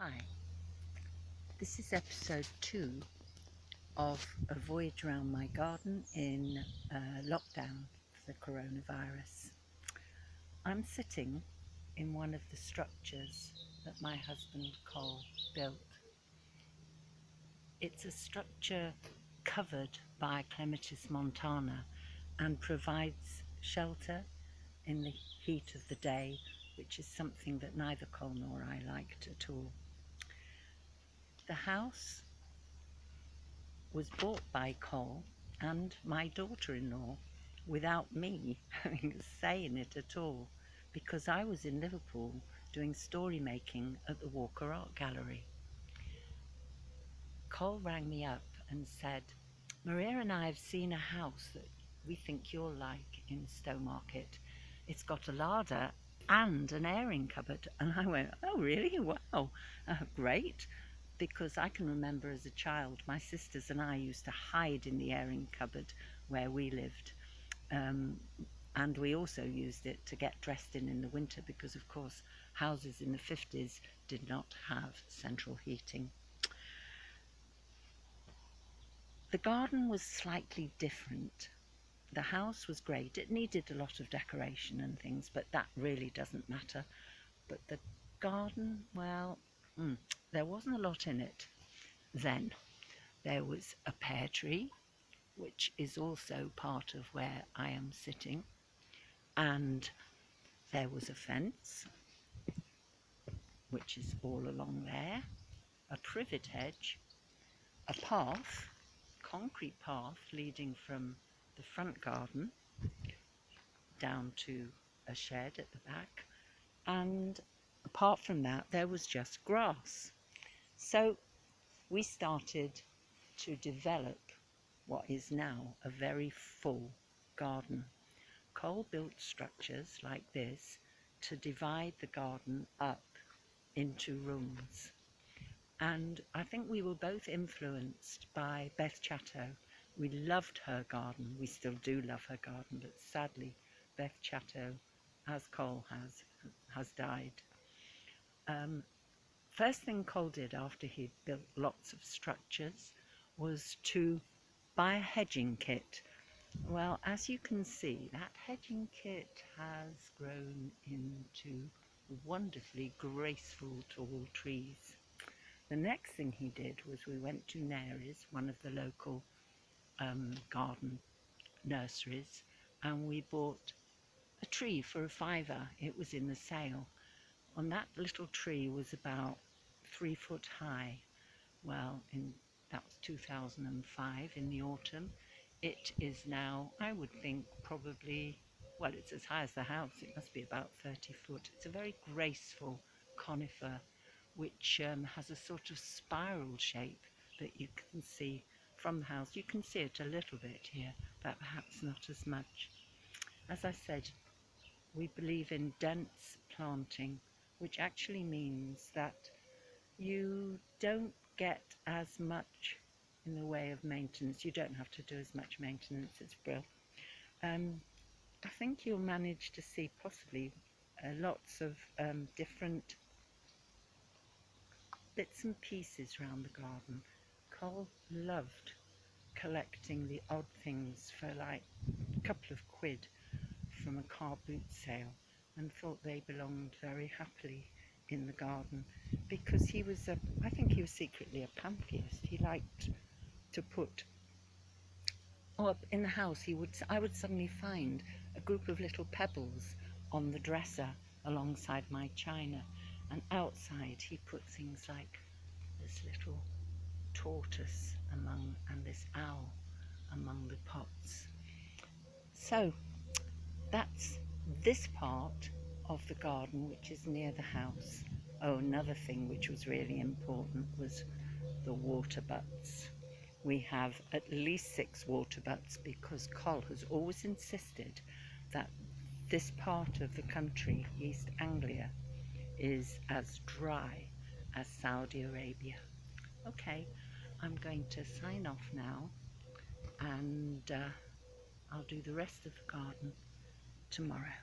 Hi, this is episode 2 of a voyage around my garden in lockdown for the coronavirus. I'm sitting in one of the structures that my husband Cole built. It's a structure covered by Clematis montana and provides shelter in the heat of the day, which is something that neither Cole nor I liked at all. The house was bought by Cole and my daughter-in-law without me having a say in it at all, because I was in Liverpool doing story making at the Walker Art Gallery. Cole rang me up and said, "Maria and I have seen a house that we think you'll like in Stowmarket. It's got a larder and an airing cupboard." And I went, "Oh really? Wow, great." Because I can remember as a child, my sisters and I used to hide in the airing cupboard where we lived. And we also used it to get dressed in the winter because, of course, houses in the 50s did not have central heating. The garden was slightly different. The house was great. It needed a lot of decoration and things, but that really doesn't matter. But the garden, well, there wasn't a lot in it then. There was a pear tree, which is also part of where I am sitting, and there was a fence, which is all along there, a privet hedge, a path, concrete path leading from the front garden down to a shed at the back, and apart from that there was just grass. So we started to develop what is now a very full garden. Cole built structures like this to divide the garden up into rooms. And I think we were both influenced by Beth Chatto. We loved her garden. We still do love her garden, but sadly Beth Chatto, as Cole has died. First thing Cole did after he'd built lots of structures was to buy a hedging kit. Well, as you can see, that hedging kit has grown into wonderfully graceful tall trees. The next thing he did was we went to Nary's, one of the local garden nurseries, and we bought a tree for £5. It was in the sale. And that little tree was about 3 foot high. Well, that was 2005 in the autumn. It is now, I would think, probably, well, it's as high as the house. It must be about 30 foot. It's a very graceful conifer, which has a sort of spiral shape that you can see from the house. You can see it a little bit here, but perhaps not as much. As I said, we believe in dense planting, which actually means that you don't get as much in the way of maintenance. You don't have to do as much maintenance. It's brilliant. I think you'll manage to see possibly lots of different bits and pieces around the garden. Cole loved collecting the odd things for like a couple of quid from a car boot sale, and thought they belonged very happily in the garden, because he was I think he was secretly a pantheist. He liked to put, up in the house, I would suddenly find a group of little pebbles on the dresser alongside my china, and outside he put things like this little tortoise and this owl among the pots. So that's this part of the garden, which is near the house. Oh, another thing which was really important was the water butts. We have at least 6 water butts because Col has always insisted that this part of the country, East Anglia, is as dry as Saudi Arabia. Okay, I'm going to sign off now, and I'll do the rest of the garden tomorrow.